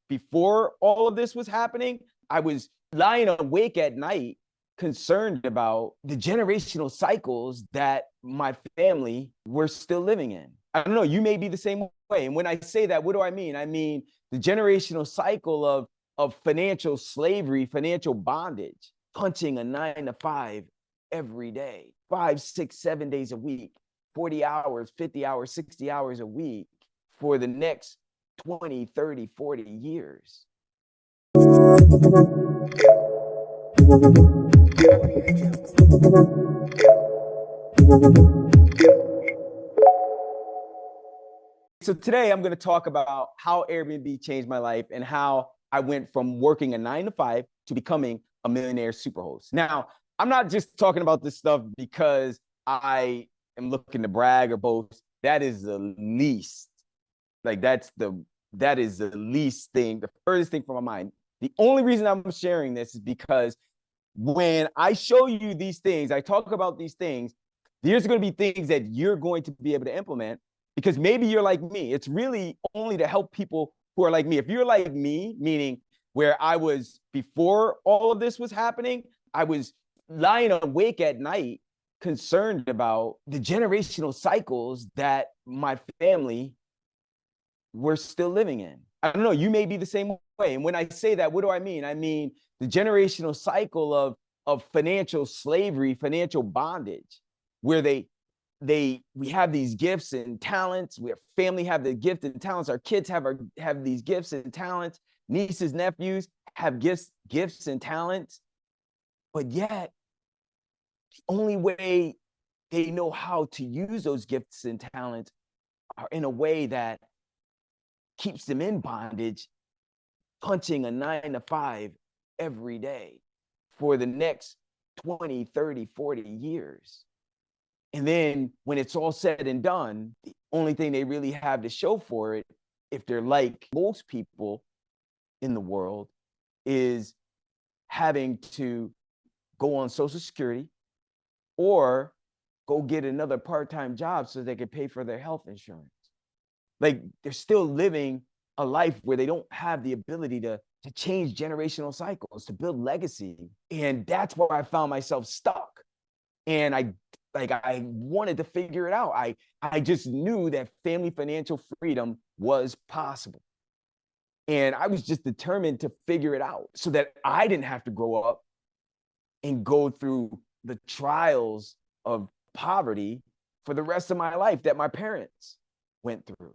before all of this was happening, I was lying awake at night, concerned about the generational cycles that my family were still living in. I don't know, you may be the same way. And when I say that, what do I mean? I mean the generational cycle of financial slavery, financial bondage, punching a 9 to 5 every day, 5, 6, 7 days a week, 40 hours, 50 hours, 60 hours a week for the next 20, 30, 40 years. So today I'm going to talk about how Airbnb changed my life and how I went from working a 9 to 5 to becoming a millionaire superhost. Now, I'm not just talking about this stuff because I am looking to brag or boast. That is the least, that is the least thing, the furthest thing from my mind. The only reason I'm sharing this is because when I show you these things, I talk about these things, there's going to be things that you're going to be able to implement because maybe you're like me. It's really only to help people who are like me. If you're like me, meaning where I was before all of this was happening, I was lying awake at night, concerned about the generational cycles that my family were still living in. I don't know, you may be the same way. And when I say that, what do I mean? I mean the generational cycle of financial slavery, financial bondage, where we have these gifts and talents. We have family have the gift and talents. Our kids have these gifts and talents. Nieces, nephews have gifts and talents. But yet, the only way they know how to use those gifts and talents are in a way that keeps them in bondage, punching a 9 to 5 every day for the next 20, 30, 40 years. And then when it's all said and done, the only thing they really have to show for it, if they're like most people in the world, is having to go on Social Security or go get another part-time job so they can pay for their health insurance. Like they're still living a life where they don't have the ability to change generational cycles, to build legacy. And that's where I found myself stuck. And I wanted to figure it out. I just knew that family financial freedom was possible. And I was just determined to figure it out so that I didn't have to grow up and go through the trials of poverty for the rest of my life that my parents went through.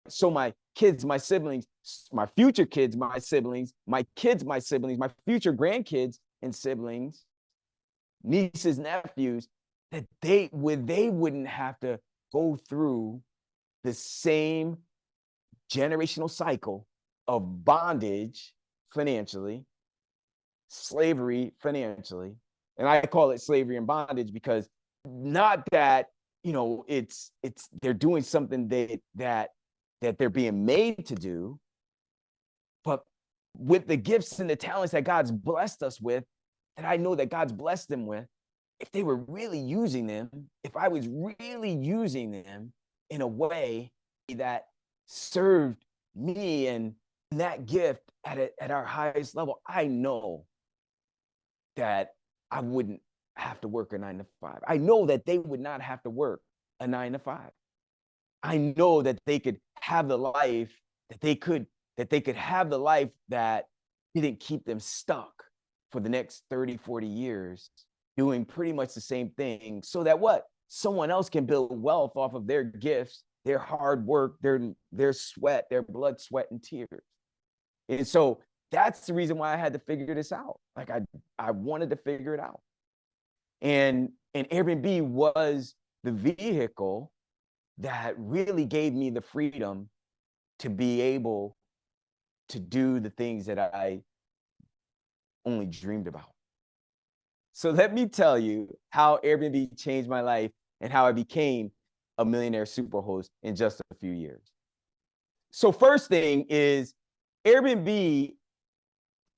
So my kids, my siblings, my future kids, my siblings, my kids, my siblings, my future grandkids and siblings, nieces, nephews, that they wouldn't have to go through the same generational cycle of bondage financially, slavery financially. And I call it slavery and bondage because not that, it's they're doing something that they're being made to do, but with the gifts and the talents that God's blessed us with, that I know that God's blessed them with, if they were really using them, if I was really using them in a way that served me and that gift at our highest level, I know that I wouldn't have to work a 9 to 5. I know that they would not have to work a 9 to 5. I know that they could have the life that they could have the life that didn't keep them stuck for the next 30, 40 years doing pretty much the same thing, so that someone else can build wealth off of their gifts, their hard work, their sweat, their blood, sweat, and tears. And so that's the reason why I had to figure this out. Like I wanted to figure it out. And Airbnb was the vehicle that really gave me the freedom to be able to do the things that I only dreamed about. So let me tell you how Airbnb changed my life and how I became a millionaire superhost in just a few years. So first thing is Airbnb,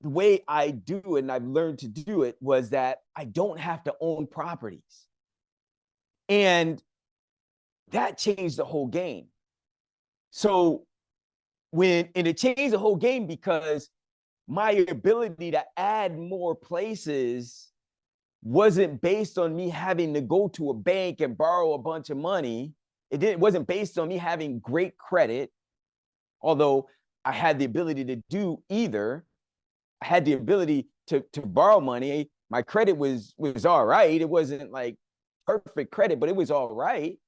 the way I do it, and I've learned to do it, was that I don't have to own properties. And that changed the whole game. So and it changed the whole game because my ability to add more places wasn't based on me having to go to a bank and borrow a bunch of money. It wasn't based on me having great credit, although I had the ability to do either. I had the ability to borrow money. My credit was all right. It wasn't like perfect credit, but it was all right.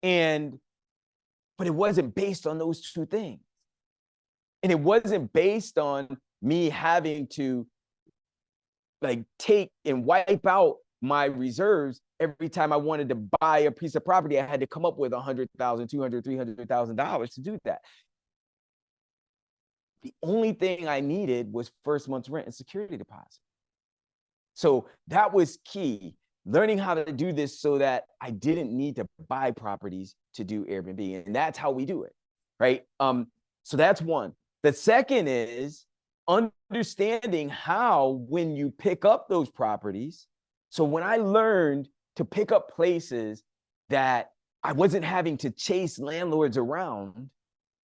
But it wasn't based on those two things. And it wasn't based on me having to like take and wipe out my reserves every time I wanted to buy a piece of property. I had to come up with $100,000, $200,000, $300,000 to do that. The only thing I needed was first month's rent and security deposit. So that was key, learning how to do this so that I didn't need to buy properties to do Airbnb. And that's how we do it, right? So that's one. The second is understanding how, when you pick up those properties. So when I learned to pick up places that I wasn't having to chase landlords around,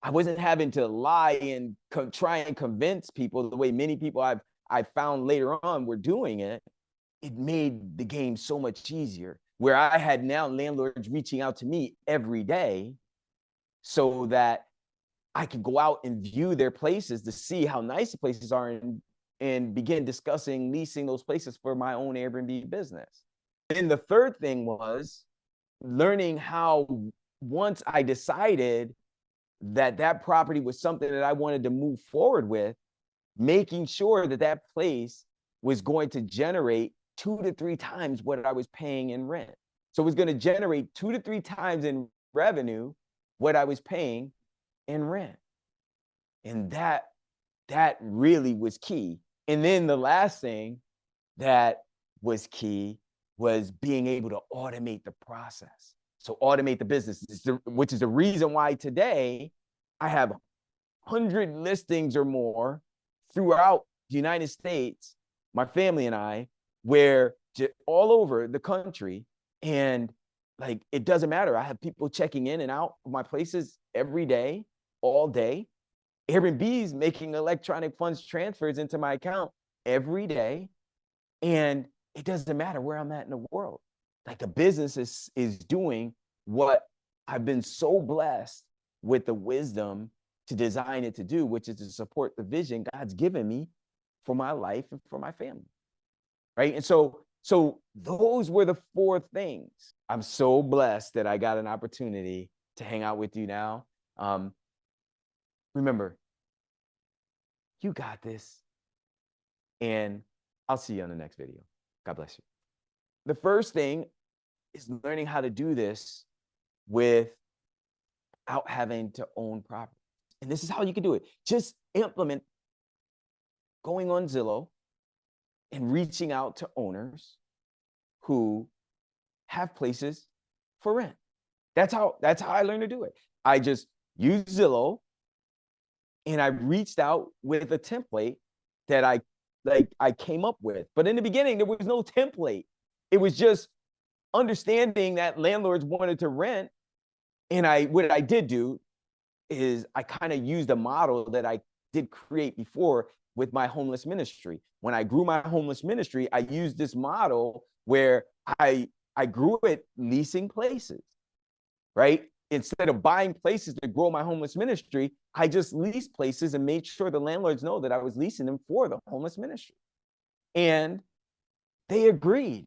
I wasn't having to lie and try and convince people the way many people I found later on were doing it. It made the game so much easier, where I had now landlords reaching out to me every day so that I could go out and view their places to see how nice the places are and begin discussing leasing those places for my own Airbnb business. And the third thing was learning how, once I decided that property was something that I wanted to move forward with, making sure that place was going to generate 2 to 3 times what I was paying in rent. So it was going to generate 2 to 3 times in revenue what I was paying in rent. And that really was key. And then the last thing that was key was being able to automate the process. So automate the business, which is the reason why today I have 100 listings or more throughout the United States, my family and I, where all over the country. And like, it doesn't matter. I have people checking in and out of my places every day, all day. Airbnb's making electronic funds transfers into my account every day. And it doesn't matter where I'm at in the world. Like, the business is doing what I've been so blessed with the wisdom to design it to do, which is to support the vision God's given me for my life and for my family. Right. And so those were the 4 things. I'm so blessed that I got an opportunity to hang out with you now. Remember, you got this. And I'll see you on the next video. God bless you. The first thing is learning how to do this without having to own property. And this is how you can do it. Just implement going on Zillow and reaching out to owners who have places for rent. That's how I learned to do it. I just used Zillow, and I reached out with a template that I came up with. But in the beginning, there was no template. It was just understanding that landlords wanted to rent. And what I did do is I kind of used a model that I did create before with my homeless ministry. When I grew my homeless ministry, I used this model where I grew it leasing places, right? Instead of buying places to grow my homeless ministry, I just leased places and made sure the landlords know that I was leasing them for the homeless ministry. And they agreed.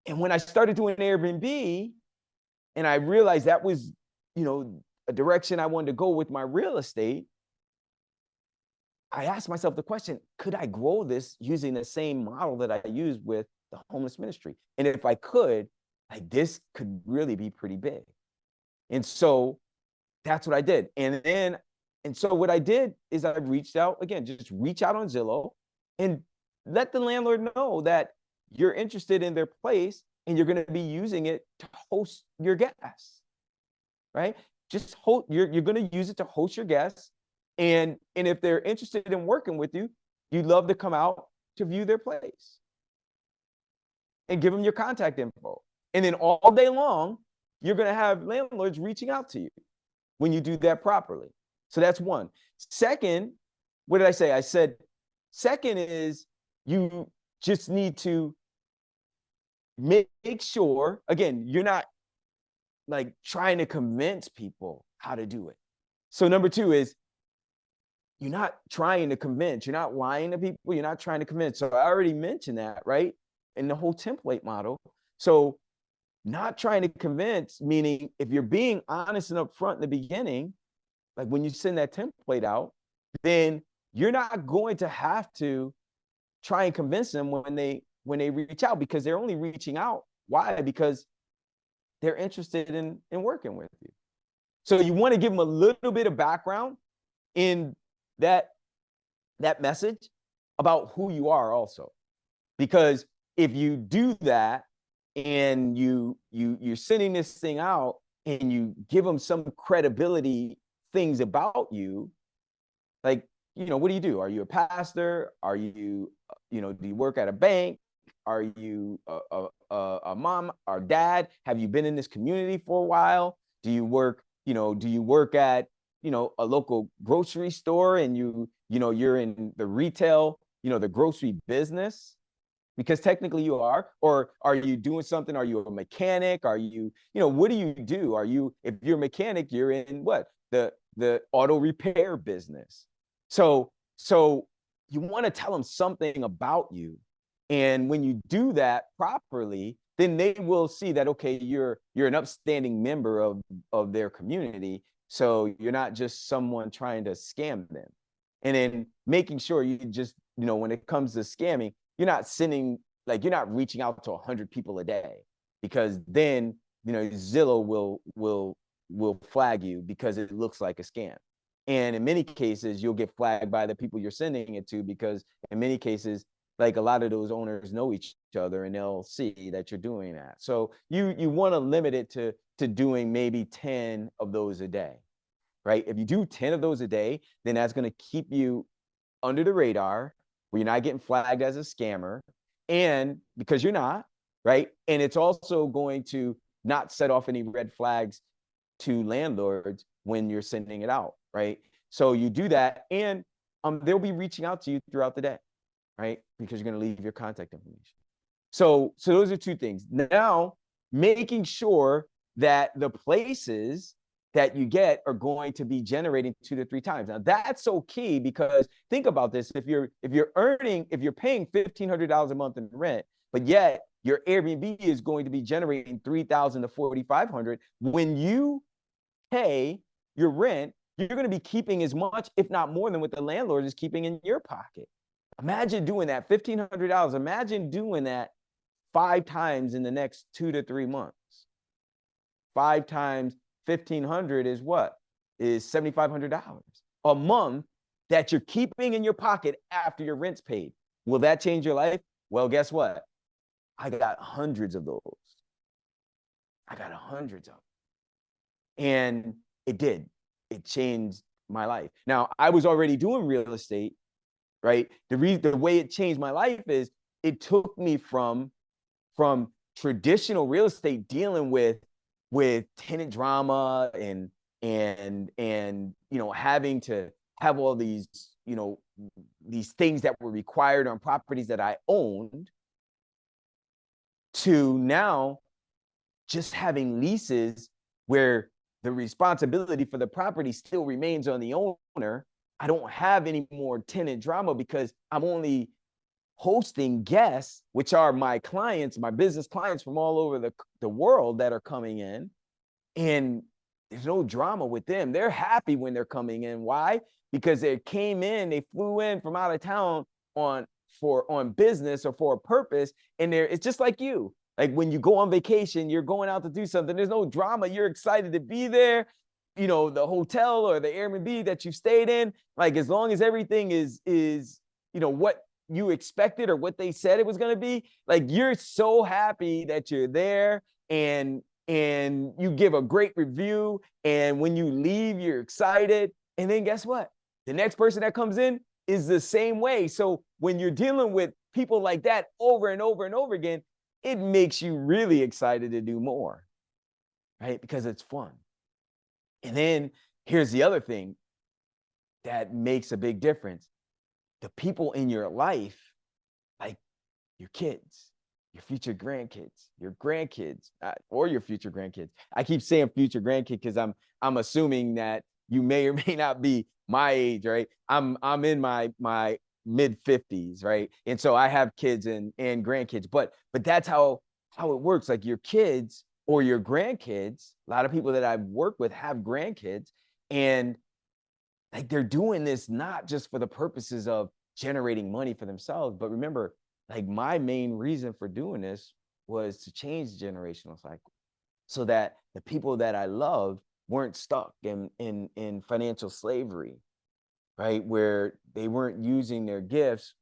And when I started doing Airbnb, and I realized that was, a direction I wanted to go with my real estate, I asked myself the question, could I grow this using the same model that I used with the homeless ministry? And if I could, this could really be pretty big. And so that's what I did. And so what I did is I reached out, again, just reach out on Zillow and let the landlord know that you're interested in their place and you're going to be using it to host your guests, right? Just you're going to use it to host your guests. And if they're interested in working with you, you'd love to come out to view their place and give them your contact info. And then all day long, you're going to have landlords reaching out to you when you do that properly. So that's one. Second, what did I say? I said, second is you just need to make sure, again, you're not like trying to convince people how to do it. So number two is you're not trying to convince, you're not lying to people, you're not trying to convince. So I already mentioned that, right? In the whole template model. So not trying to convince, meaning if you're being honest and upfront in the beginning, like when you send that template out, then you're not going to have to try and convince them when they reach out, because they're only reaching out. Why? Because they're interested in working with you. So you want to give them a little bit of background in that message about who you are also. Because if you do that and you're sending this thing out and you give them some credibility things about you, like, what do? Are you a pastor? Are you, do you work at a bank? Are you a mom or dad? Have you been in this community for a while? Do you work, do you work at, a local grocery store and you're in the retail, the grocery business? Because technically you are. Or are you doing something? Are you a mechanic? Are you, what do you do? Are you, if you're a mechanic, you're in what? The auto repair business. So you want to tell them something about you. And when you do that properly, then they will see that, okay, you're an upstanding member of their community. So you're not just someone trying to scam them. And then making sure you just, when it comes to scamming, you're not reaching out to 100 people a day, because then, Zillow will flag you because it looks like a scam. And in many cases, you'll get flagged by the people you're sending it to, because in many cases, like a lot of those owners know each other and they'll see that you're doing that. So you want to limit it to doing maybe 10 of those a day, right? If you do 10 of those a day, then that's going to keep you under the radar, where you're not getting flagged as a scammer, and because you're not, right? And it's also going to not set off any red flags to landlords when you're sending it out, right? So you do that, and they'll be reaching out to you throughout the day, right? Because you're going to leave your contact information. So those are two things. Now, making sure that the places that you get are going to be generating 2 to 3 times. Now that's so key, because think about this. If you're paying $1,500 a month in rent, but yet your Airbnb is going to be generating $3,000 to $4,500, when you pay your rent, you're going to be keeping as much, if not more, than what the landlord is keeping in your pocket. Imagine doing that, $1,500. Imagine doing that 5 times in the next 2 to 3 months. 5 times 1,500 is what? Is $7,500 a month that you're keeping in your pocket after your rent's paid. Will that change your life? Well, guess what? I got hundreds of those. I got hundreds of them. And it did. It changed my life. Now, I was already doing real estate, right? The way it changed my life is it took me from traditional real estate, dealing with tenant drama and having to have all these these things that were required on properties that I owned, to now just having leases where the responsibility for the property still remains on the owner. I don't have any more tenant drama because I'm only hosting guests, which are my clients, my business clients from all over the world that are coming in. And there's no drama with them. They're happy when they're coming in. Why? Because they flew in from out of town on business or for a purpose. And it's just like you. Like when you go on vacation, you're going out to do something. There's no drama. You're excited to be there. The hotel or the Airbnb that you stayed in, like as long as everything is what you expected or what they said it was going to be, like you're so happy that you're there, and you give a great review, and when you leave, you're excited. And then guess what? The next person that comes in is the same way. So when you're dealing with people like that over and over and over again, it makes you really excited to do more, right? Because it's fun. And then here's the other thing. that makes a big difference. The people in your life, like your kids, your future grandkids, your grandkids, or your future grandkids. I keep saying future grandkid because I'm assuming that you may or may not be my age, right? I'm in my mid 50s, right? And so I have kids and grandkids, but that's how it works. Like your kids or your grandkids, a lot of people that I've worked with have grandkids, and like they're doing this not just for the purposes of generating money for themselves, but remember, like my main reason for doing this was to change the generational cycle so that the people that I loved weren't stuck in financial slavery, right? Where they weren't using their gifts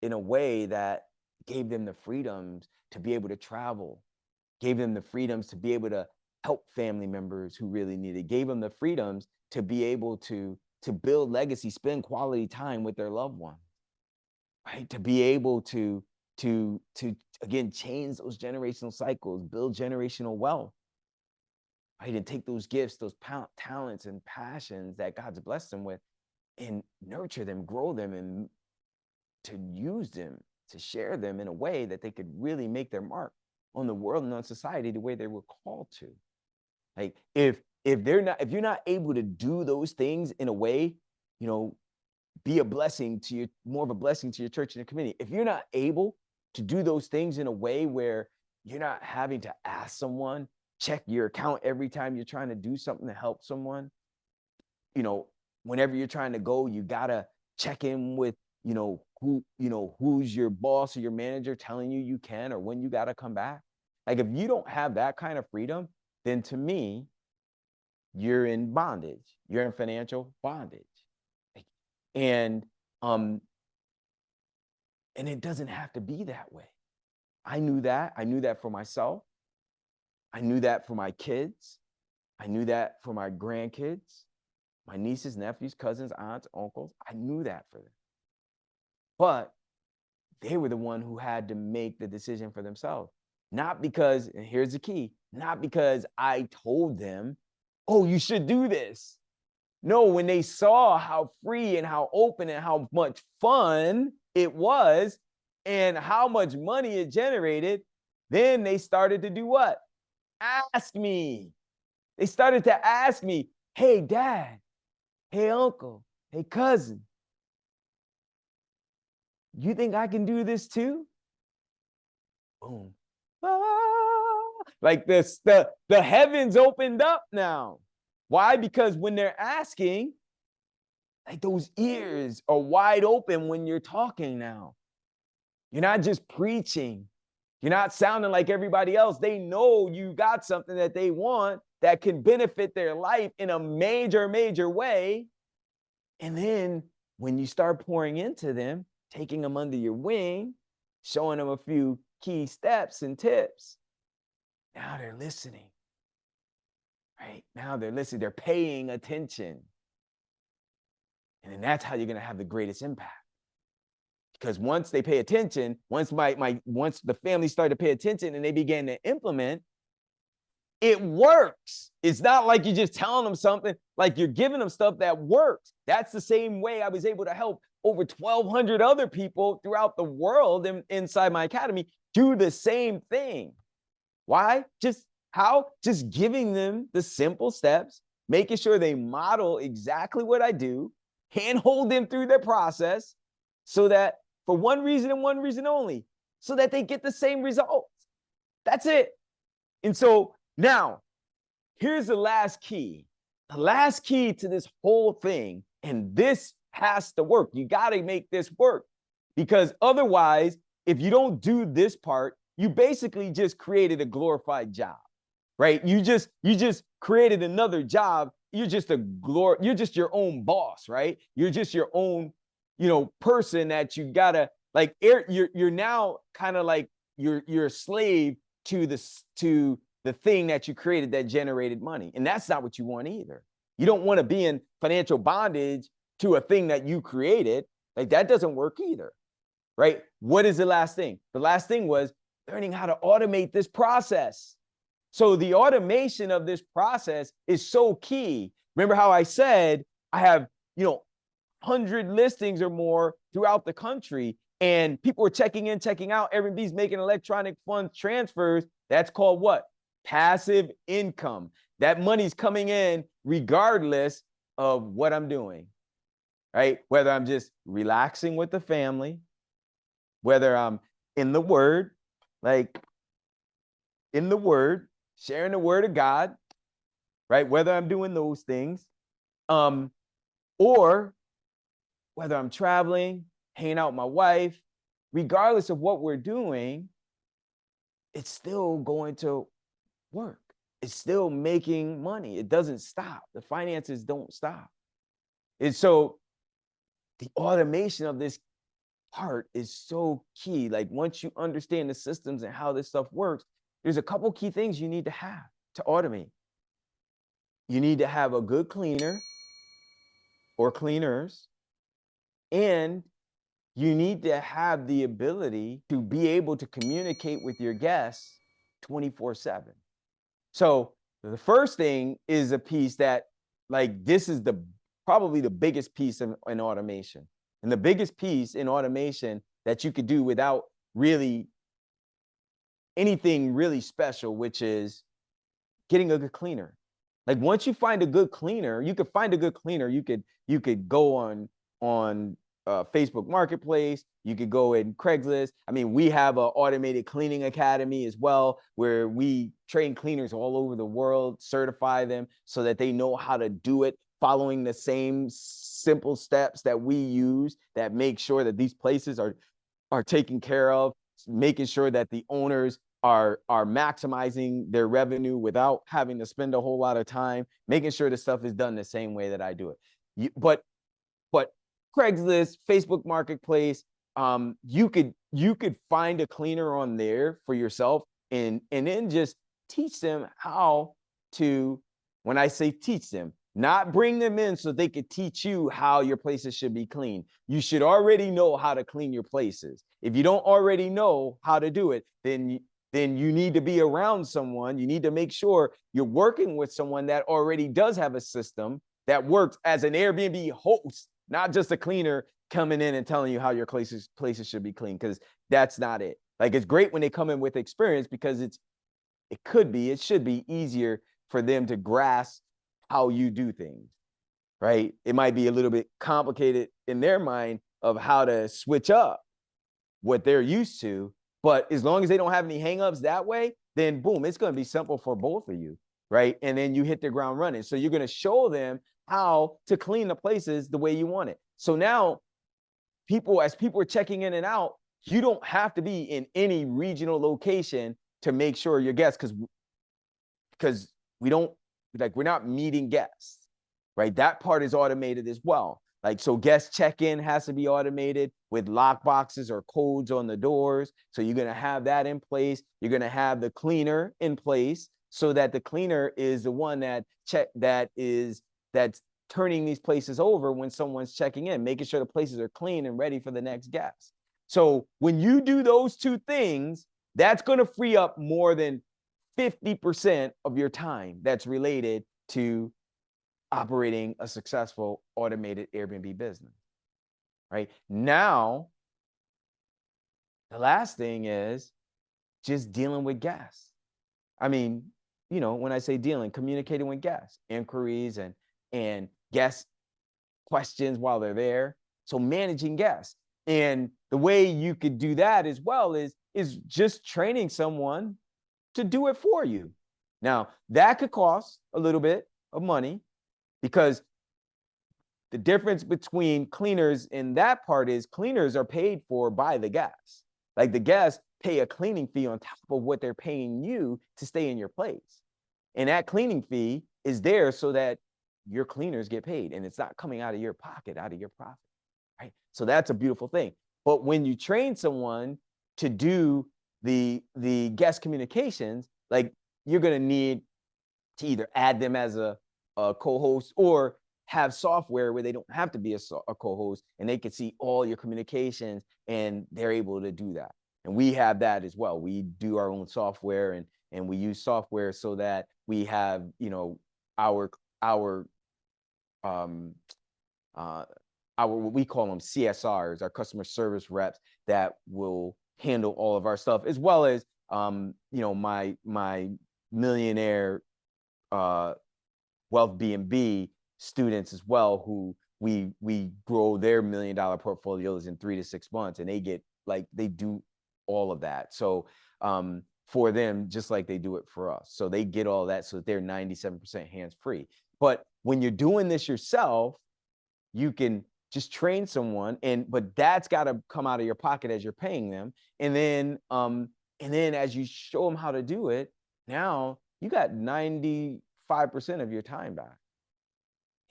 in a way that gave them the freedoms to be able to travel, gave them the freedoms to be able to help family members who really need it, gave them the freedoms to be able to build legacy, spend quality time with their loved ones, right? To be able to again change those generational cycles, build generational wealth, right? And take those gifts, those talents and passions that God's blessed them with, and nurture them, grow them, and to use them, to share them in a way that they could really make their mark on the world and on society the way they were called to. Like if you're not able to do those things in a way, be a blessing to you, more of a blessing to your church and your community. If you're not able to do those things in a way where you're not having to ask someone, check your account every time you're trying to do something to help someone, whenever you're trying to go, you gotta check in with, who's your boss or your manager telling you can or when you gotta come back. Like if you don't have that kind of freedom, then to me, you're in bondage. You're in financial bondage. And it doesn't have to be that way. I knew that. I knew that for myself. I knew that for my kids. I knew that for my grandkids, my nieces, nephews, cousins, aunts, uncles. I knew that for them. But they were the one who had to make the decision for themselves. Not because, and here's the key, not because I told them, oh, you should do this. No, when they saw how free and how open and how much fun it was and how much money it generated, then they started to do what? Ask me. They started to ask me, hey, dad, hey, uncle, hey, cousin, you think I can do this too? Boom. Like this, the heavens opened up now. Why? Because when they're asking, like those ears are wide open when you're talking now. You're not just preaching. You're not sounding like everybody else. They know you got something that they want that can benefit their life in a major, major way. And then when you start pouring into them, taking them under your wing, showing them a few key steps and tips, now they're listening. Right? Now they're listening, they're paying attention. And then that's how you're going to have the greatest impact. Because once they pay attention, once the family started to pay attention and they began to implement, it works. It's not like you're just telling them something, like you're giving them stuff that works. That's the same way I was able to help over 1,200 other people throughout the world inside my academy do the same thing. Why? Just giving them the simple steps, making sure they model exactly what I do, handhold them through their process, so that for one reason and one reason only, so that they get the same results. That's it. And so now, here's the last key. The last key to this whole thing, and this has to work. You got to make this work, because otherwise, if you don't do this part, you basically just created a glorified job, right? You just created another job. You're just your own boss, right? You're just your own, person that you gotta like. You're now kind of like you're a slave to the thing that you created that generated money, and that's not what you want either. You don't want to be in financial bondage to a thing that you created. Like that doesn't work either, right? What is the last thing? The last thing was learning how to automate this process. So the automation of this process is so key. Remember how I said I have, 100 listings or more throughout the country, and people are checking in, checking out. Airbnb's making electronic funds transfers. That's called what? Passive income. That money's coming in regardless of what I'm doing, right? Whether I'm just relaxing with the family, whether I'm in the Word, like in the Word, sharing the Word of God, right? Whether I'm doing those things, or whether I'm traveling, hanging out with my wife, regardless of what we're doing, it's still going to work. It's still making money. It doesn't stop. The finances don't stop. And so the automation of this part is so key. Like once you understand the systems and how this stuff works, there's a couple key things you need to have to automate. You need to have a good cleaner or cleaners, and you need to have the ability to be able to communicate with your guests 24/7. So the first thing is a piece that, like, this is probably the biggest piece in automation. And the biggest piece in automation that you could do without really anything really special, which is getting a good cleaner. Like once you find a good cleaner, you could find a good cleaner. You could go on Facebook Marketplace. You could go in Craigslist. I mean, we have an automated cleaning academy as well, where we train cleaners all over the world, certify them so that they know how to do it, following the same simple steps that we use that make sure that these places are taken care of, making sure that the owners are maximizing their revenue without having to spend a whole lot of time, making sure the stuff is done the same way that I do it. But Craigslist, Facebook Marketplace, you could find a cleaner on there for yourself, and then just teach them how to, when I say teach them, not bring them in so they could teach you how your places should be cleaned. You should already know how to clean your places. If you don't already know how to do it, then you need to be around someone. You need to make sure you're working with someone that already does have a system that works as an Airbnb host, not just a cleaner coming in and telling you how your places should be cleaned, because that's not it. Like, it's great when they come in with experience, because it should be easier for them to grasp how you do things, right? It might be a little bit complicated in their mind of how to switch up what they're used to, but as long as they don't have any hangups that way, then boom, it's going to be simple for both of you, right? And then you hit the ground running. So you're going to show them how to clean the places the way you want it. So now as people are checking in and out, you don't have to be in any regional location to make sure your guests, because we're not meeting guests, right? That part is automated as well. Like, so guest check-in has to be automated with lock boxes or codes on the doors. So you're going to have that in place. You're going to have the cleaner in place, so that the cleaner is the one that's turning these places over when someone's checking in, making sure the places are clean and ready for the next guest. So when you do those two things, that's going to free up more than 50% of your time that's related to operating a successful automated Airbnb business, right? Now, the last thing is just dealing with guests. I mean, when I say dealing, communicating with guests, inquiries and guest questions while they're there. So managing guests. And the way you could do that as well is just training someone to do it for you. Now, that could cost a little bit of money, because the difference between cleaners in that part is cleaners are paid for by the guests. Like, the guests pay a cleaning fee on top of what they're paying you to stay in your place. And that cleaning fee is there so that your cleaners get paid, and it's not coming out of your pocket, out of your profit, right? So that's a beautiful thing. But when you train someone to do the guest communications, like, you're going to need to either add them as a co-host, or have software where they don't have to be a co-host, and they can see all your communications, and they're able to do that. And we have that as well. We do our own software, and we use software so that we have, our what we call them CSRs, our customer service reps, that will handle all of our stuff, as well as my millionaire wealth B&B students as well, who we grow their $1 million portfolios in 3 to 6 months, and they do all of that. So for them, just like they do it for us. So they get all that, so that they're 97% hands-free. But when you're doing this yourself, you can just train someone, but that's got to come out of your pocket as you're paying them. And then as you show them how to do it, now you got 95% of your time back.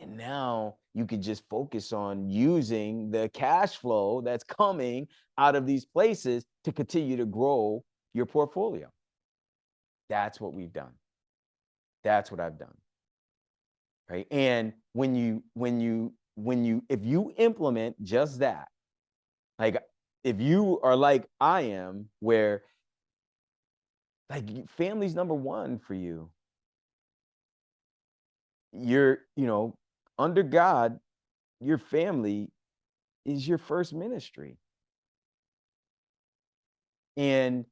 And now you can just focus on using the cash flow that's coming out of these places to continue to grow your portfolio. That's what we've done. That's what I've done. Right. And if you implement just that, like if you are like I am, where like family's number one for you, you're, under God, your family is your first ministry. And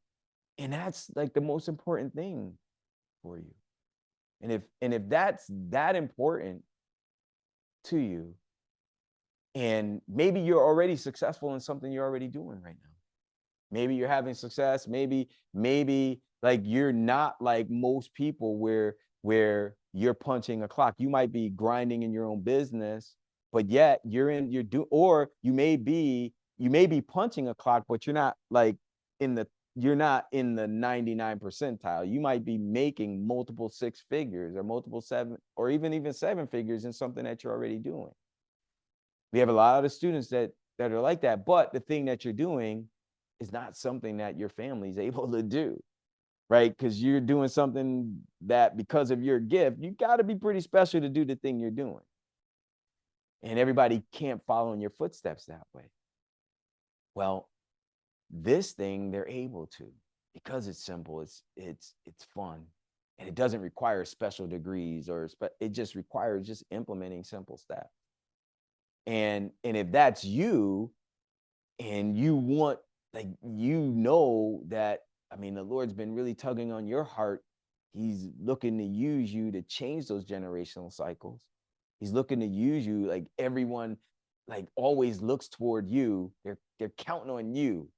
that's like the most important thing for you. And if that's that important to you, and maybe you're already successful in something you're already doing right now. Maybe you're having success. Maybe like you're not like most people where you're punching a clock. You might be grinding in your own business, but yet or you may be punching a clock, but you're not like you're not in the 99 percentile. You might be making multiple 6 figures or multiple 7 or even 7 figures in something that you're already doing. We have a lot of students that are like that, but the thing that you're doing is not something that your family is able to do, right? Because you're doing something that, because of your gift, you got to be pretty special to do the thing you're doing. And everybody can't follow in your footsteps that way. Well, this thing they're able to, because it's simple, it's fun, and it doesn't require special degrees it just requires just implementing simple steps. And if that's you, and you want, like, that, I mean, the Lord's been really tugging on your heart. He's looking to use you to change those generational cycles. He's looking to use you. Like, everyone like always looks toward you. They're counting on you,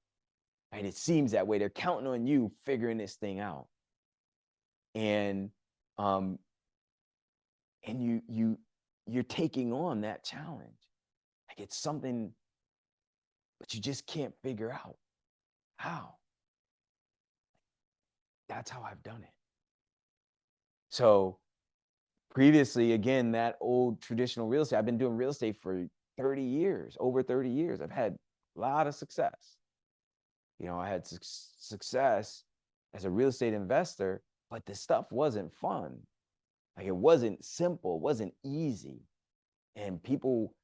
right? It seems that way. They're counting on you figuring this thing out. And you're taking on that challenge. Like, it's something, but you just can't figure out how. That's how I've done it. So previously, again, that old traditional real estate, I've been doing real estate for 30 years, over 30 years. I've had a lot of success. I had success as a real estate investor, but the stuff wasn't fun. Like, it wasn't simple, it wasn't easy. And people,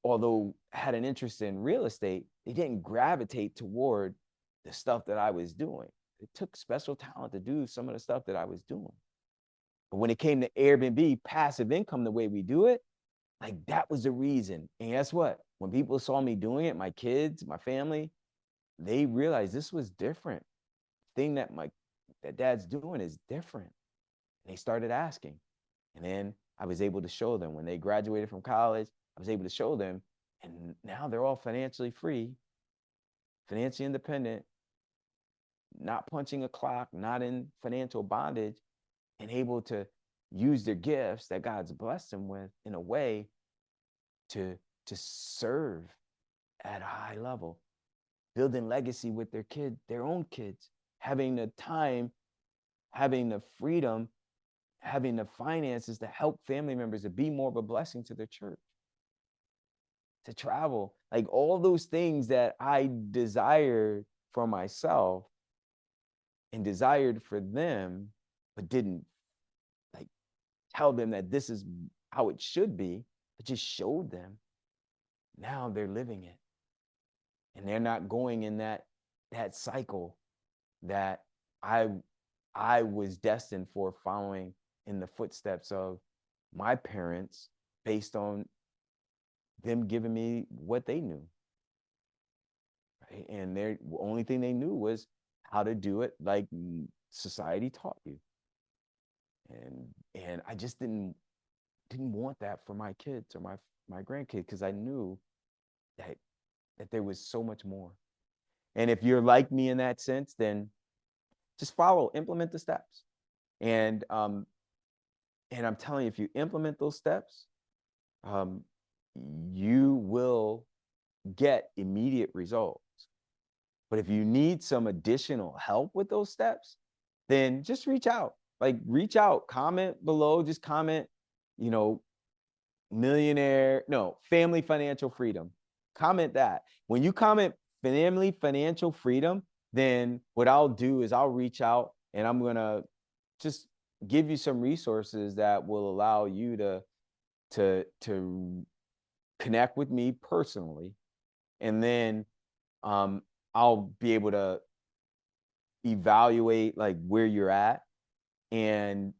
although had an interest in real estate, they didn't gravitate toward the stuff that I was doing. It took special talent to do some of the stuff that I was doing. But when it came to Airbnb passive income, the way we do it, like, that was the reason. And guess what? When people saw me doing it, my kids, my family, they realized this was different. The thing that dad's doing is different. And they started asking. And then I was able to show them when they graduated from college. I was able to show them, and now they're all financially free, financially independent, not punching a clock, not in financial bondage, and able to use their gifts that God's blessed them with in a way to serve at a high level, building legacy with their own kids, having the time, having the freedom, having the finances to help family members to be more of a blessing to their church, to travel, like all those things that I desired for myself and desired for them, but didn't like tell them that this is how it should be, but just showed them. Now they're living it. And they're not going in that cycle that I was destined for, following in the footsteps of my parents, based on them giving me what they knew. Right? And the only thing they knew was how to do it like society taught you. And I just didn't want that for my kids or my grandkids, because I knew that there was so much more. And if you're like me in that sense, then just implement the steps. And I'm telling you, if you implement those steps, you will get immediate results. But if you need some additional help with those steps, then just reach out. Like, reach out, comment below, just comment, you know, family financial freedom. Comment that. When you comment family financial freedom, then what I'll do is I'll reach out and I'm going to just give you some resources that will allow you to connect with me personally. And then I'll be able to evaluate like where you're at and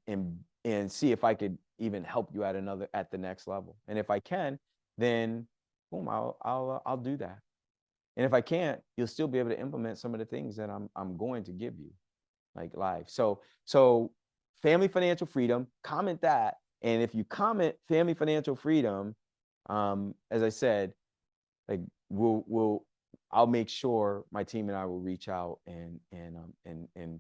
see if I could even help you at the next level. And if I can, then boom, I'll do that. And if I can't, you'll still be able to implement some of the things that I'm going to give you, like live. So family financial freedom, comment that. And if you comment family financial freedom, as I said, like I'll make sure my team and I will reach out and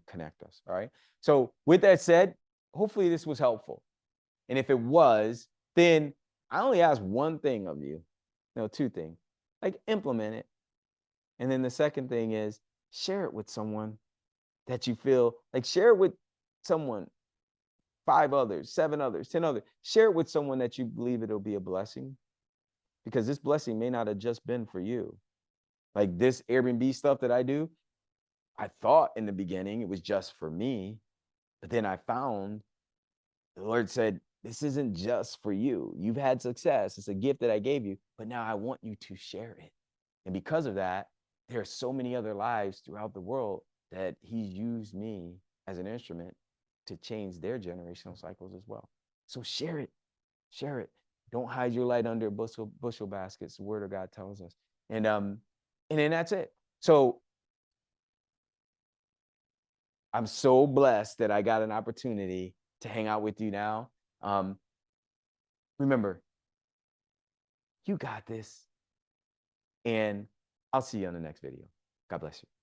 connect us. All right. So with that said, hopefully this was helpful. And if it was, then I only ask one thing of you. No, two things. Like, implement it. And then the second thing is share it with someone that you feel like, share it with someone, 5 others, 7 others, 10 others. Share it with someone that you believe it'll be a blessing, because this blessing may not have just been for you. Like this Airbnb stuff that I do, I thought in the beginning it was just for me, but then I found the Lord said, this isn't just for you. You've had success. It's a gift that I gave you, but now I want you to share it. And because of that, there are so many other lives throughout the world that He's used me as an instrument to change their generational cycles as well. So share it. Share it. Don't hide your light under a bushel baskets. The Word of God tells us. And then that's it. So I'm so blessed that I got an opportunity to hang out with you now. Remember, you got this. And I'll see you on the next video. God bless you.